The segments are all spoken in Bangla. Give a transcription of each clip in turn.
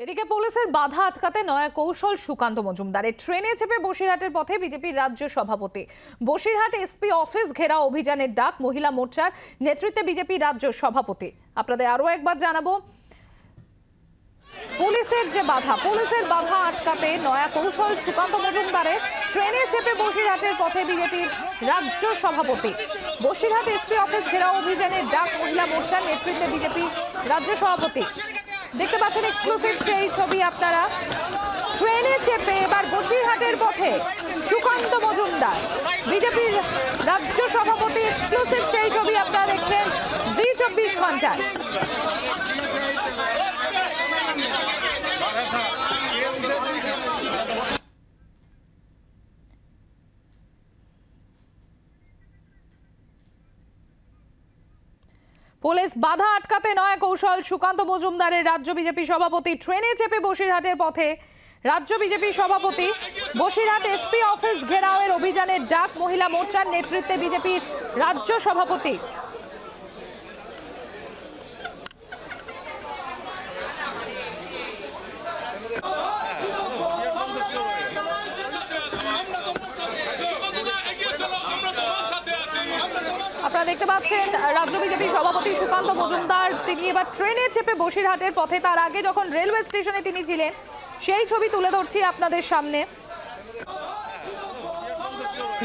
এদিকে পুলিশের বাধা আটকাতে নয়া কৌশল সুকান্ত মজুমদারের। ট্রেনে চেপে বসিরহাটের পথে বিজেপির রাজ্য সভাপতি। বসিরহাট এসপি অফিস ঘেরাও অভিযানের ডাক মহিলা মোর্চার নেতৃত্বে বিজেপি রাজ্য সভাপতি। আপনাদের আরো একবার জানাবো পুলিশের বাধা আটকাতে নয়া কৌশল সুকান্ত মজুমদারের। ট্রেনে চেপে বসিরহাটের পথে বিজেপির রাজ্য সভাপতি। বসিরহাট এসপি অফিস ঘেরাও অভিযানের ডাক মহিলা মোর্চার নেতৃত্বে বিজেপি রাজ্য সভাপতি। দেখতে পাচ্ছেন এক্সক্লুসিভ সেই ছবি আপনারা। ট্রেনে চেপে এবার বসিরহাটের পথে সুকান্ত মজুমদার, বিজেপির রাজ্য সভাপতি। এক্সক্লুসিভ সেই ছবি আপনারা দেখছেন জি24 ঘন্টায়। পুলিশ বাধা আটকাতে নয়া কৌশল সুকান্ত মজুমদারের। রাজ্য বিজেপি সভাপতি ট্রেনে চেপে বসিরহাটের পথে রাজ্য বিজেপি সভাপতি। বসিরহাট এসপি অফিস ঘেরাওয়ের অভিযানের ডাক মহিলা মোর্চার নেতৃত্বে বিজেপির রাজ্য সভাপতি। আপনারা দেখতে পাচ্ছেন রাজ্য বিজেপি সভাপতি সুকান্ত মজুমদার, তিনি এবার ট্রেনে চেপে বসিরহাটের পথে। তার আগে যখন রেলওয়ে স্টেশনে তিনি ছিলেন সেই ছবি তুলে ধরছি আপনাদের সামনে।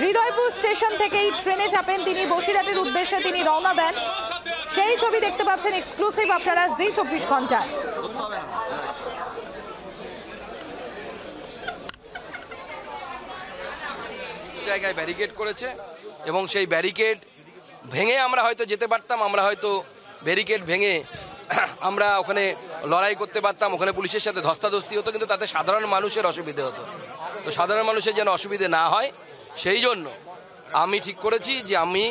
হৃদয়পুর স্টেশন থেকেই ট্রেনে চাপেন তিনি, বসিরহাটের উদ্দেশ্যে তিনি রওনা দেন। সেই ছবি দেখতে পাচ্ছেন এক্সক্লুসিভ আপনারা জি24 ঘন্টায়। জায়গায় ব্যারিকেড করেছে এবং সেই ব্যারিকেড ভেঙে আমরা হয়তো যেতে পারতাম, আমরা হয়তো ব্যারিকেড ভেঙে আমরা ওখানে লড়াই করতে পারতাম, ওখানে পুলিশের সাথে ধস্তাধস্তি হতো, কিন্তু তাতে সাধারণ মানুষের অসুবিধে হতো। তো সাধারণ মানুষের যেন অসুবিধে না হয় সেই জন্য আমি ঠিক করেছি যে আমি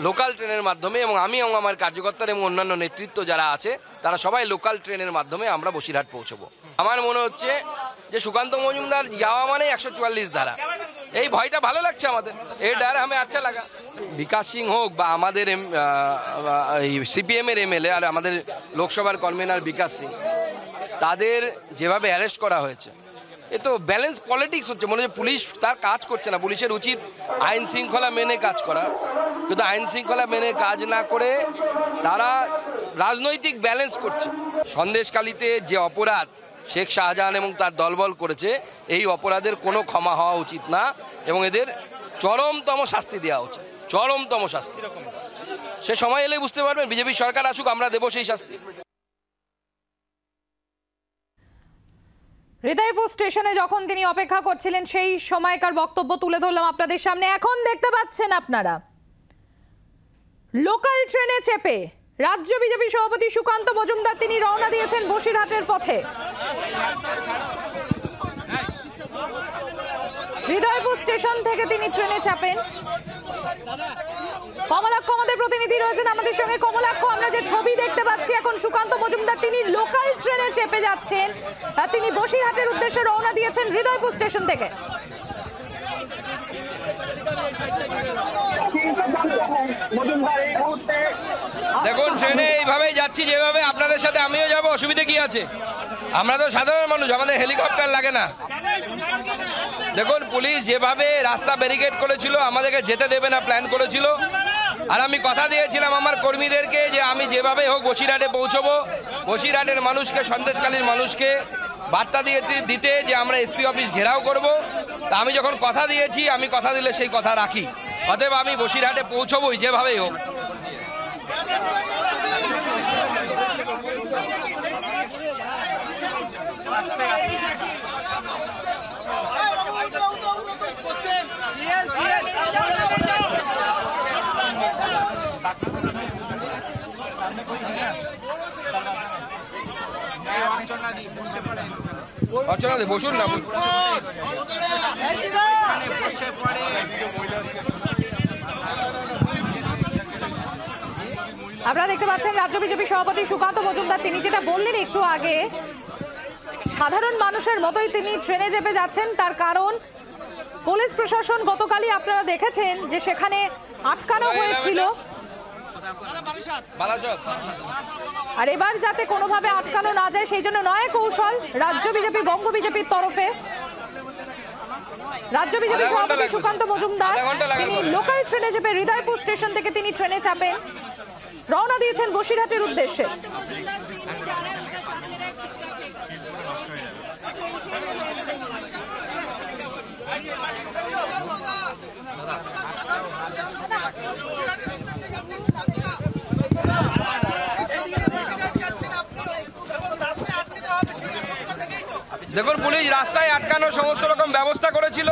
লোকাল ট্রেনের মাধ্যমে এবং আমি এবং আমার কার্যকর্তার এবং অন্যান্য নেতৃত্ব যারা আছে তারা সবাই লোকাল ট্রেনের মাধ্যমে আমরা বসিরহাট পৌঁছবো। আমার মনে হচ্ছে যে সুকান্ত মজুমদার যাওয়া মানে 144 ধারা, এই ভয়টা ভালো লাগছে আমাদের, এই ডার আমি আচ্ছা লাগা। বিকাশ সিং হোক বা আমাদের সিপিএম এর এমএলএ আর আমাদের লোকসভার কনভেনার বিকাশ সিং, তাদের যেভাবে অ্যারেস্ট করা হয়েছে এ তো ব্যালেন্স পলিটিক্স হচ্ছে। মনে হচ্ছে পুলিশ তার কাজ করছে না। পুলিশের উচিত আইন শৃঙ্খলা মেনে কাজ করা, কিন্তু আইন শৃঙ্খলা মেনে কাজ না করে তারা রাজনৈতিক ব্যালেন্স করছে। সন্দেশখালীতে যে অপরাধ শেখ শাহজাহান এবং তার দলবল করেছে, এই অপরাধের কোনো ক্ষমা হওয়া উচিত না এবং এদের চরমতম শাস্তি দেওয়া উচিত, চরমতম শাস্তি। সে সময় এলে বুঝতে পারবেন, বিজেপি সরকার আসুক, আমরা দেবো সেই শাস্তি। হৃদয়পুর স্টেশনে যখন তিনি অপেক্ষা করছিলেন সেই সময়কার বক্তব্য তুলে ধরলাম আপনাদের সামনে। এখন দেখতে পাচ্ছেন আপনারা লোকাল ট্রেনে চেপে রাজ্য বিজেপি সভাপতি সুকান্ত মজুমদার তিনি রওনা দিয়েছেন বসিরহাটের পথে। হৃদয়পুর স্টেশন থেকে তিনি ট্রেনে চাপেন। কমলাক্ষ আমাদের প্রতিনিধি রয়েছেন আমাদের সঙ্গে। কমলাক্ষ, আমরা যে ছবি দেখতে পাচ্ছি এখন সুকান্ত মজুমদার তিনি লোকাল ট্রেনে চেপে যাচ্ছেন, তিনি বসিরহাটের উদ্দেশ্যে রওনা দিয়েছেন হৃদয়পুর স্টেশন থেকে। দেখুন, ট্রেনে এইভাবেই যাচ্ছি যেভাবে, আপনাদের সাথে আমিও যাবো, অসুবিধা কি আছে? আমরা তো সাধারণ মানুষ, আমাদের হেলিকপ্টার লাগে না। দেখুন, পুলিশ যেভাবে রাস্তা ব্যারিকেড করেছিল, আমাদেরকে যেতে দেবে না প্ল্যান করেছিল, আর আমি কথা দিয়েছিলাম আমার কর্মীদেরকে যে আমি যেভাবে হোক বসিরহাটে পৌঁছবো, বসিরহাটের মানুষকে, সন্দেশখালীর মানুষকে বার্তা দিতে যে আমরা এসপি অফিস ঘেরাও করব। তা আমি যখন কথা দিয়েছি, আমি কথা দিলে সেই কথা রাখি। অতএব আমি বসিরহাটে পৌঁছবোই যেভাবেই হোক। বসুন না, আপনারা দেখতে পাচ্ছেন রাজ্য বিজেপি সভাপতি সুকান্ত মজুমদার তিনি যেটা বললেন একটু আগে, সাধারণ মানুষের মতোই তিনি ট্রেনে চেপে যাচ্ছেন। তার কারণ পুলিশ প্রশাসন গতকালই আপনারা দেখেছেন যে সেখানে আটকানো হয়েছিল বালাসব। আর এবার যাতে কোনোভাবে আটকানো না যায় সেই জন্য নয়া কৌশল রাজ্য বিজেপি বঙ্গ বিজেপির তরফে। রাজ্য বিজেপি সভাপতি সুকান্ত মজুমদার তিনি লোকাল ট্রেনে চেপে হৃদয়পুর স্টেশন থেকে তিনি ট্রেনে চাপেন, রওনা দিয়েছেন বসিরহাটের উদ্দেশ্যে। দেখুন, পুলিশ রাস্তায় আটকানোর সমস্ত রকম ব্যবস্থা করেছিল।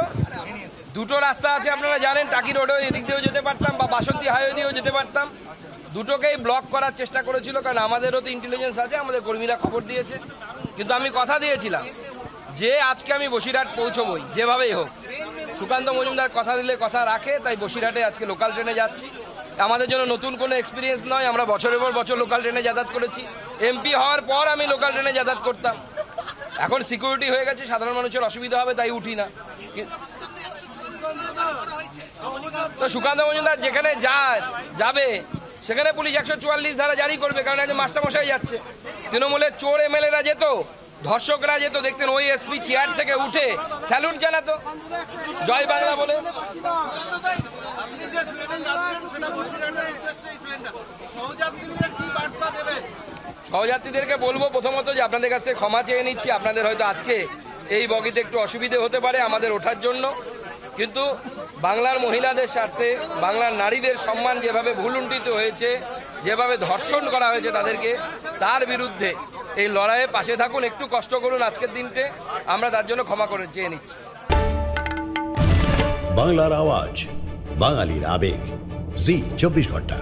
দুটো রাস্তা আছে আপনারা জানেন, টাকি রোডেও এদিক দিয়েও যেতে পারতাম বা বাসন্তী হাইওয়ে দিয়েও যেতে পারতাম। দুটোকেই ব্লক করার চেষ্টা করেছিল, কারণ আমাদেরও তো ইন্টেলিজেন্স আছে, আমাদের কর্মীরা খবর দিয়েছে। কিন্তু আমি কথা দিয়েছিলাম যে আজকে আমি বসিরহাট পৌঁছবই যেভাবেই হোক। সুকান্ত মজুমদার কথা দিলে কথা রাখে, তাই বসিরহাটে আজকে লোকাল ট্রেনে যাচ্ছি। আমাদের জন্য নতুন কোনো এক্সপিরিয়েন্স নয়, আমরা বছরের পর বছর লোকাল ট্রেনে যাতায়াত করেছি। এমপি হওয়ার পর আমি লোকাল ট্রেনে যাতায়াত করতাম, এখন সিকিউরিটি হয়ে গেছে, সাধারণ মানুষের অসুবিধা হবে তাই উঠি না। তো সুকান্ত মজুমদার যেখানে যাবে সেখানে পুলিশ 144 ধারা জারি করবে, কারণ একজন মাস্টারমশাই যাচ্ছে। তৃণমূলের চোর এমএলএরা যেত, ধর্ষকরা যেত, দেখতেন ওই এসপি চেয়ার থেকে উঠে স্যালুট জানাতো জয় বাংলা বলে। সহযাত্রীদেরকে বলবো প্রথমত যে আপনাদের কাছ থেকে ক্ষমা চেয়ে নিচ্ছি। আপনাদের হয়তো আজকে এই বগিতে একটু অসুবিধে হতে পারে আমাদের ওঠার জন্য, কিন্তু বাংলার মহিলাদের স্বার্থে, বাংলার নারীদের সম্মান যেভাবে ভুলুণ্ঠিত হয়েছে, যেভাবে ধর্ষণ করা হয়েছে তাদেরকে, তার বিরুদ্ধে এই লড়াইয়ে পাশে থাকুন, একটু কষ্ট করুন আজকের দিনটা, আমরা তার জন্য ক্ষমা করে চেয়ে নিচ্ছি। বাংলার আওয়াজ, বাঙালির আবেগ, জি 24 ঘন্টা।